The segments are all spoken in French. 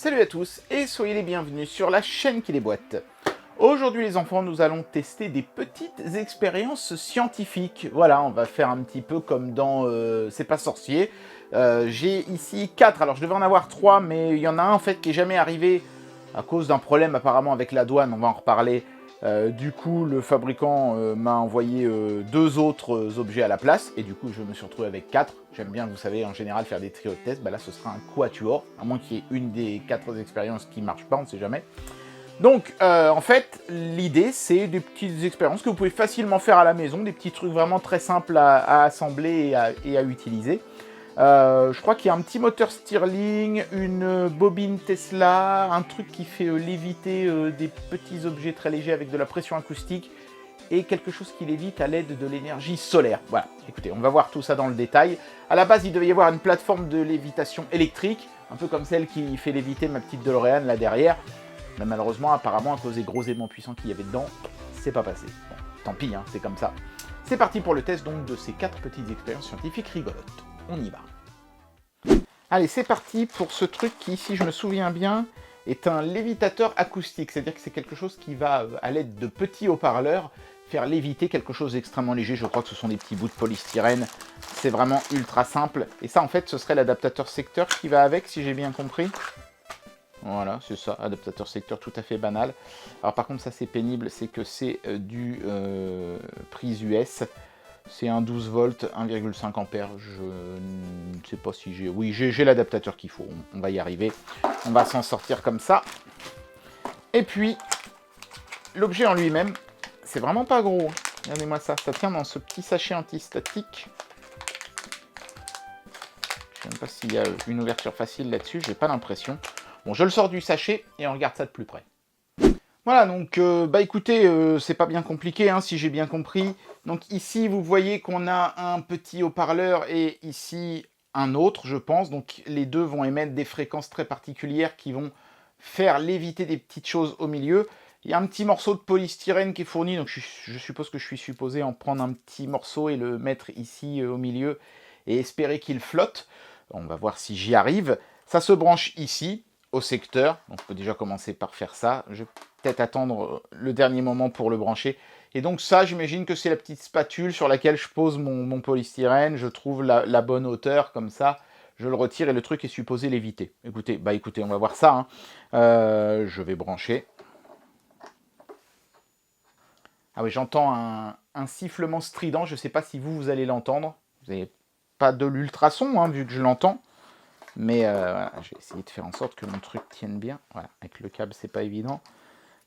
Salut à tous et soyez les bienvenus sur la chaîne qui déboîte. Aujourd'hui les enfants, nous allons tester des petites expériences scientifiques. Voilà, on va faire un petit peu comme dans C'est pas sorcier. J'ai ici 4, alors je devais en avoir 3, mais il y en a un en fait qui est jamais arrivé à cause d'un problème apparemment avec la douane, on va en reparler. Du coup, le fabricant m'a envoyé 2 autres objets à la place, et du coup, je me suis retrouvé avec 4. J'aime bien, vous savez, en général, faire des trios de tests. Bah là, ce sera un quatuor, à moins qu'il y ait une des 4 expériences qui ne marche pas, on ne sait jamais. Donc, en fait, l'idée, c'est des petites expériences que vous pouvez facilement faire à la maison, des petits trucs vraiment très simples à assembler et à utiliser. Je crois qu'il y a un petit moteur Stirling, une bobine Tesla, un truc qui fait léviter des petits objets très légers avec de la pression acoustique et quelque chose qui lévite à l'aide de l'énergie solaire. Voilà, écoutez, on va voir tout ça dans le détail. À la base, il devait y avoir une plateforme de lévitation électrique, un peu comme celle qui fait léviter ma petite DeLorean là derrière. Mais malheureusement, apparemment, à cause des gros aimants puissants qu'il y avait dedans, c'est pas passé. Bon, tant pis, hein, c'est comme ça. C'est parti pour le test donc de ces 4 petites expériences scientifiques rigolotes. On y va. Allez, c'est parti pour ce truc qui, si je me souviens bien, est un lévitateur acoustique. C'est-à-dire que c'est quelque chose qui va, à l'aide de petits haut-parleurs, faire léviter quelque chose d'extrêmement léger. Je crois que ce sont des petits bouts de polystyrène. C'est vraiment ultra simple. Et ça, en fait, ce serait l'adaptateur secteur qui va avec, si j'ai bien compris. Voilà, c'est ça, adaptateur secteur tout à fait banal. Alors par contre, ça c'est pénible, c'est que c'est du prise US. C'est un 12 volts, 1,5 ampères. Je ne sais pas si j'ai... Oui, j'ai l'adaptateur qu'il faut. On va y arriver. On va s'en sortir comme ça. Et puis, l'objet en lui-même, c'est vraiment pas gros. Regardez-moi ça. Ça tient dans ce petit sachet antistatique. Je ne sais même pas s'il y a une ouverture facile là-dessus. J'ai pas l'impression. Bon, je le sors du sachet et on regarde ça de plus près. Voilà, donc, bah écoutez, c'est pas bien compliqué, hein, si j'ai bien compris. Donc ici, vous voyez qu'on a un petit haut-parleur et ici un autre, je pense. Donc les deux vont émettre des fréquences très particulières qui vont faire léviter des petites choses au milieu. Il y a un petit morceau de polystyrène qui est fourni, donc je suppose que je suis supposé en prendre un petit morceau et le mettre ici au milieu et espérer qu'il flotte. On va voir si j'y arrive. Ça se branche ici, au secteur. Donc on peut déjà commencer par faire ça. Je vais peut-être attendre le dernier moment pour le brancher. Et donc ça, j'imagine que c'est la petite spatule sur laquelle je pose mon polystyrène. Je trouve la bonne hauteur, comme ça. Je le retire et le truc est supposé léviter. Écoutez, on va voir ça. Hein. Je vais brancher. Ah oui, j'entends un sifflement strident. Je ne sais pas si vous allez l'entendre. Vous n'avez pas de l'ultrason, hein, vu que je l'entends. Mais voilà, je vais essayer de faire en sorte que mon truc tienne bien. Voilà, avec le câble, c'est pas évident.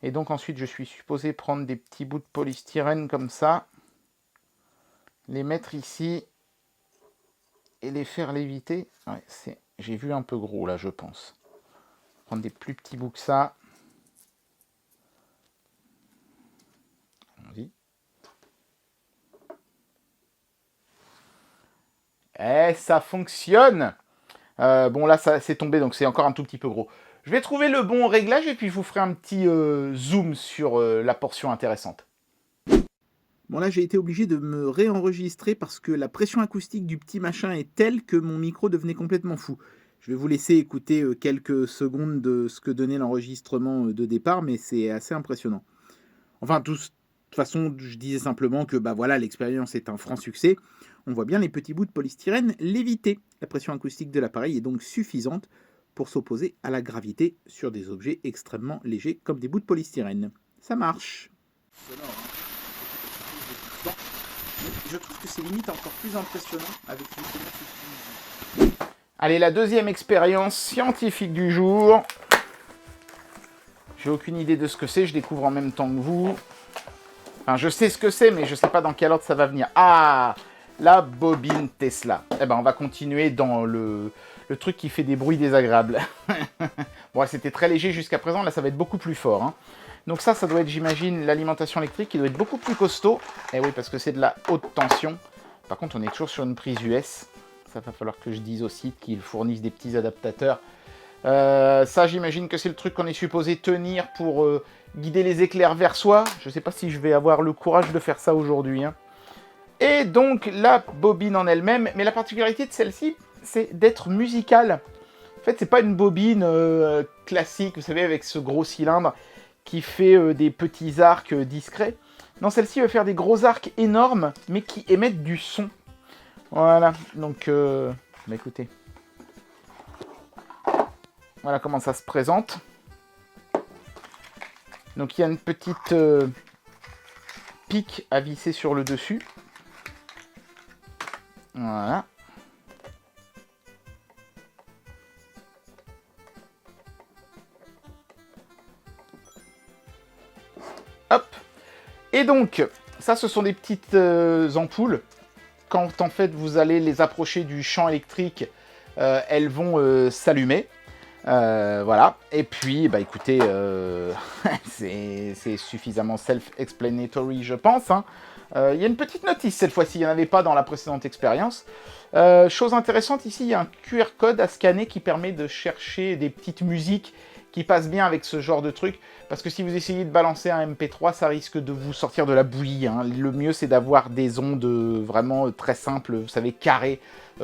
Et donc ensuite, je suis supposé prendre des petits bouts de polystyrène comme ça, les mettre ici et les faire léviter. Ouais, j'ai vu un peu gros là, je pense. Prendre des plus petits bouts que ça. Allons-y. Eh, ça fonctionne! Bon là ça c'est tombé donc c'est encore un tout petit peu gros. Je vais trouver le bon réglage et puis je vous ferai un petit zoom sur la portion intéressante. Bon là j'ai été obligé de me réenregistrer parce que la pression acoustique du petit machin est telle que mon micro devenait complètement fou. Je vais vous laisser écouter quelques secondes de ce que donnait l'enregistrement de départ, mais c'est assez impressionnant. Enfin, de toute façon, je disais simplement que bah voilà, l'expérience est un franc succès. On voit bien les petits bouts de polystyrène léviter. La pression acoustique de l'appareil est donc suffisante pour s'opposer à la gravité sur des objets extrêmement légers comme des bouts de polystyrène. Ça marche. Je trouve que c'est limite encore plus impressionnant avec les... Allez, la deuxième expérience scientifique du jour. J'ai aucune idée de ce que c'est, je découvre en même temps que vous. Enfin, je sais ce que c'est, mais je ne sais pas dans quel ordre ça va venir. Ah, la bobine Tesla. Eh ben, on va continuer dans le truc qui fait des bruits désagréables. Bon, c'était très léger jusqu'à présent, là ça va être beaucoup plus fort. Hein. Donc ça doit être, j'imagine, l'alimentation électrique qui doit être beaucoup plus costaud. Et oui, parce que c'est de la haute tension. Par contre, on est toujours sur une prise US. Ça va falloir que je dise aussi qu'ils fournissent des petits adaptateurs. Ça, j'imagine que c'est le truc qu'on est supposé tenir pour guider les éclairs vers soi. Je ne sais pas si je vais avoir le courage de faire ça aujourd'hui. Hein. Et donc, la bobine en elle-même. Mais la particularité de celle-ci, c'est d'être musicale. En fait, c'est pas une bobine classique, vous savez, avec ce gros cylindre qui fait des petits arcs discrets. Non, celle-ci va faire des gros arcs énormes, mais qui émettent du son. Voilà, donc, bah écoutez. Voilà comment ça se présente. Donc, il y a une petite pique à visser sur le dessus. Voilà. Hop. Et donc, ça, ce sont des petites ampoules. Quand, en fait, vous allez les approcher du champ électrique, elles vont s'allumer. Voilà. Et puis, bah écoutez, c'est suffisamment self-explanatory, je pense. Hein. Il y a une petite notice cette fois-ci, il n'y en avait pas dans la précédente expérience. Chose intéressante, ici, il y a un QR code à scanner qui permet de chercher des petites musiques qui passent bien avec ce genre de truc. Parce que si vous essayez de balancer un MP3, ça risque de vous sortir de la bouillie. Hein. Le mieux, c'est d'avoir des ondes vraiment très simples, vous savez, carrées,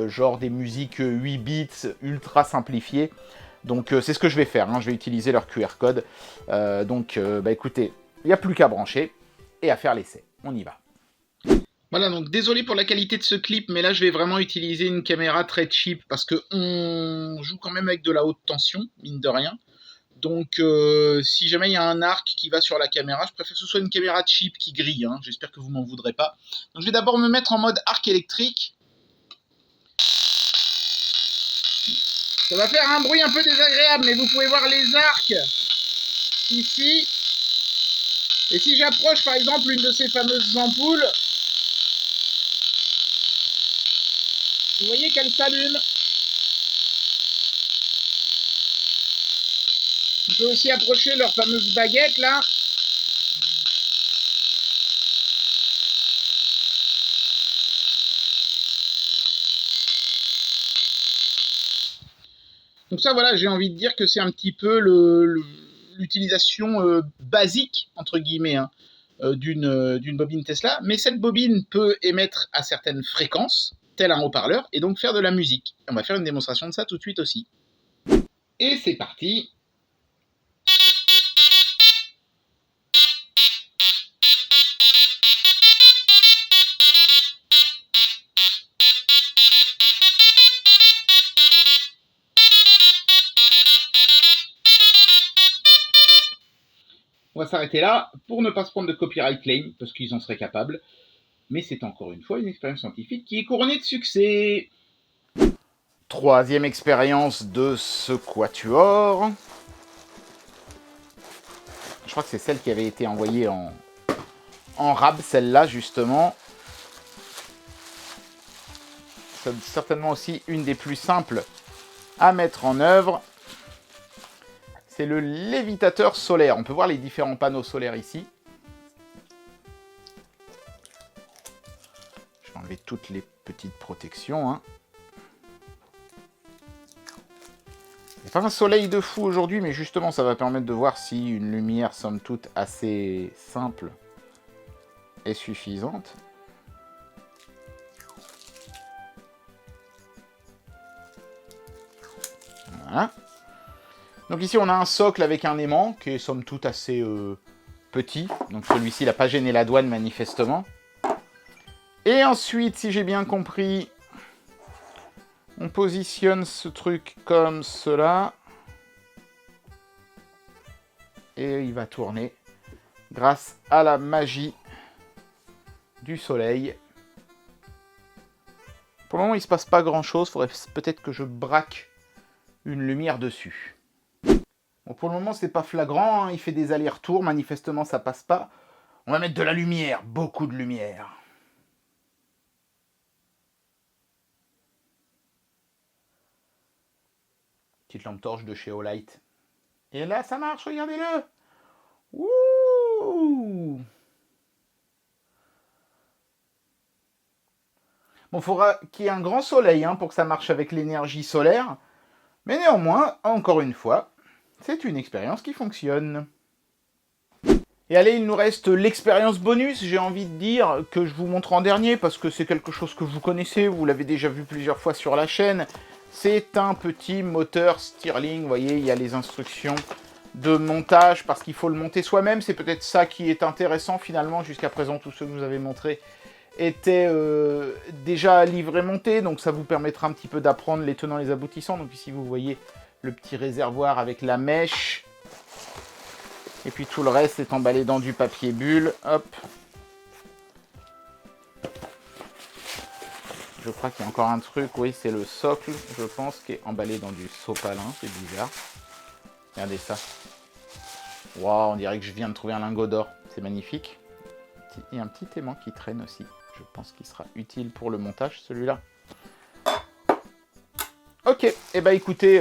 genre des musiques 8 bits, ultra simplifiées. Donc c'est ce que je vais faire, hein. Je vais utiliser leur QR code. Bah écoutez, il n'y a plus qu'à brancher et à faire l'essai. On y va. Voilà, donc désolé pour la qualité de ce clip, mais là je vais vraiment utiliser une caméra très cheap parce que on joue quand même avec de la haute tension, mine de rien. Donc si jamais il y a un arc qui va sur la caméra, je préfère que ce soit une caméra cheap qui grille, hein. J'espère que vous m'en voudrez pas. Donc je vais d'abord me mettre en mode arc électrique. Ça va faire un bruit un peu désagréable, mais vous pouvez voir les arcs ici. Et si j'approche par exemple une de ces fameuses ampoules, vous voyez qu'elle s'allume. On peut aussi approcher leur fameuse baguette là. Donc ça, voilà, j'ai envie de dire que c'est un petit peu l'utilisation basique, entre guillemets, hein, d'une bobine Tesla. Mais cette bobine peut émettre à certaines fréquences, tel un haut-parleur, et donc faire de la musique. On va faire une démonstration de ça tout de suite aussi. Et c'est parti. On va s'arrêter là pour ne pas se prendre de copyright claim, parce qu'ils en seraient capables. Mais c'est encore une fois une expérience scientifique qui est couronnée de succès. Troisième expérience de ce quatuor. Je crois que c'est celle qui avait été envoyée en rab, celle-là, justement. C'est certainement aussi une des plus simples à mettre en œuvre. C'est le lévitateur solaire. On peut voir les différents panneaux solaires ici. Je vais enlever toutes les petites protections. Hein. Il n'y a pas un soleil de fou aujourd'hui, mais justement, ça va permettre de voir si une lumière, somme toute, assez simple est suffisante. Voilà. Donc ici, on a un socle avec un aimant qui est somme toute assez petit. Donc celui-ci, il n'a pas gêné la douane manifestement. Et ensuite, si j'ai bien compris, on positionne ce truc comme cela. Et il va tourner grâce à la magie du soleil. Pour le moment, il ne se passe pas grand-chose. Il faudrait peut-être que je braque une lumière dessus. Bon, pour le moment, c'est pas flagrant, hein. Il fait des allers-retours, manifestement, ça passe pas. On va mettre de la lumière, beaucoup de lumière. Petite lampe torche de chez Olight. Et là, ça marche, regardez-le. Ouh. Bon, il faudra qu'il y ait un grand soleil hein, pour que ça marche avec l'énergie solaire. Mais néanmoins, encore une fois, c'est une expérience qui fonctionne. Et allez, il nous reste l'expérience bonus, j'ai envie de dire, que je vous montre en dernier, parce que c'est quelque chose que vous connaissez, vous l'avez déjà vu plusieurs fois sur la chaîne. C'est un petit moteur Stirling, vous voyez, il y a les instructions de montage parce qu'il faut le monter soi-même. C'est peut-être ça qui est intéressant finalement. Jusqu'à présent, tous ceux que je vous avais montrés étaient déjà livrés montés, donc ça vous permettra un petit peu d'apprendre les tenants et les aboutissants. Donc ici, vous voyez le petit réservoir avec la mèche. Et puis tout le reste est emballé dans du papier bulle. Hop. Je crois qu'il y a encore un truc, oui, c'est le socle, je pense, qui est emballé dans du sopalin, c'est bizarre. Regardez ça. Waouh, on dirait que je viens de trouver un lingot d'or. C'est magnifique. Il y a un petit aimant qui traîne aussi. Je pense qu'il sera utile pour le montage, celui-là. Ok, et bah écoutez,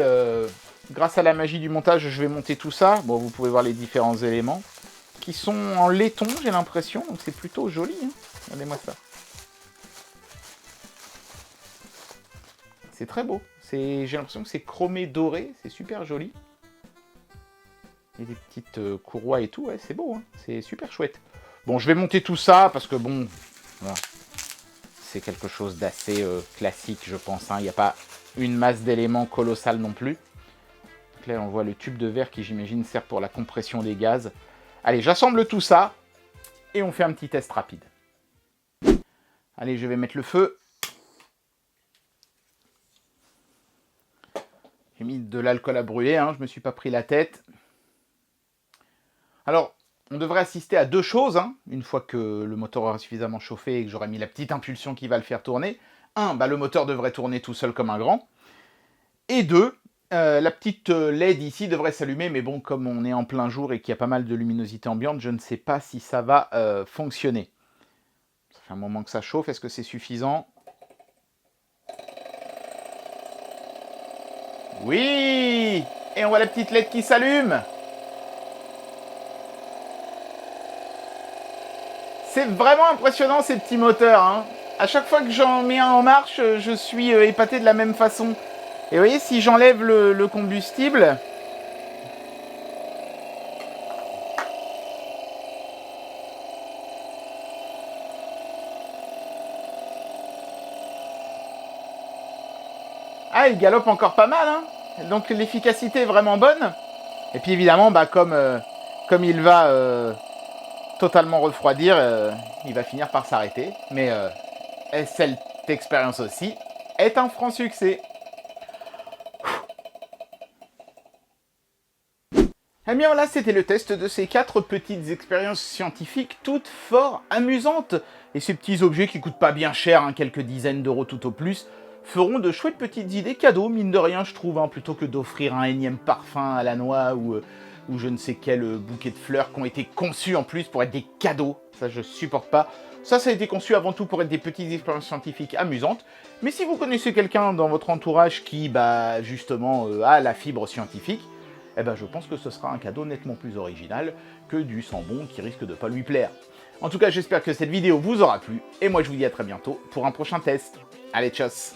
grâce à la magie du montage, je vais monter tout ça. Bon, vous pouvez voir les différents éléments qui sont en laiton, j'ai l'impression. Donc c'est plutôt joli, hein. Regardez-moi ça. C'est très beau. J'ai l'impression que c'est chromé doré. C'est super joli. Il y a des petites courroies et tout. Ouais, c'est beau. Hein. C'est super chouette. Bon, je vais monter tout ça parce que bon... Voilà. C'est quelque chose d'assez classique, je pense. Hein. Il n'y a pas une masse d'éléments colossale non plus. Donc là, on voit le tube de verre qui, j'imagine, sert pour la compression des gaz. Allez, j'assemble tout ça. Et on fait un petit test rapide. Allez, je vais mettre le feu. J'ai mis de l'alcool à brûler, hein, je ne me suis pas pris la tête. Alors, on devrait assister à deux choses, hein, une fois que le moteur aura suffisamment chauffé et que j'aurai mis la petite impulsion qui va le faire tourner. Un, bah, le moteur devrait tourner tout seul comme un grand. Et deux, la petite LED ici devrait s'allumer, mais bon, comme on est en plein jour et qu'il y a pas mal de luminosité ambiante, je ne sais pas si ça va fonctionner. Ça fait un moment que ça chauffe, est-ce que c'est suffisant ? Oui! Et on voit la petite LED qui s'allume. C'est vraiment impressionnant ces petits moteurs. Hein. À chaque fois que j'en mets un en marche, je suis épaté de la même façon. Et vous voyez, si j'enlève le combustible... Ah, il galope encore pas mal, hein. Donc l'efficacité est vraiment bonne. Et puis évidemment, bah, comme il va totalement refroidir, il va finir par s'arrêter. Mais cette expérience aussi est un franc succès. Eh bien voilà, c'était le test de ces 4 petites expériences scientifiques, toutes fort amusantes. Et ces petits objets qui coûtent pas bien cher, hein, quelques dizaines d'euros tout au plus, feront de chouettes petites idées cadeaux, mine de rien je trouve, hein, plutôt que d'offrir un énième parfum à la noix ou je ne sais quel bouquet de fleurs qui ont été conçus en plus pour être des cadeaux. Ça je supporte pas. Ça a été conçu avant tout pour être des petites expériences scientifiques amusantes. Mais si vous connaissez quelqu'un dans votre entourage qui, bah, justement, a la fibre scientifique, eh ben je pense que ce sera un cadeau nettement plus original que du Sambon qui risque de pas lui plaire. En tout cas, j'espère que cette vidéo vous aura plu, et moi je vous dis à très bientôt pour un prochain test. Allez, tchuss!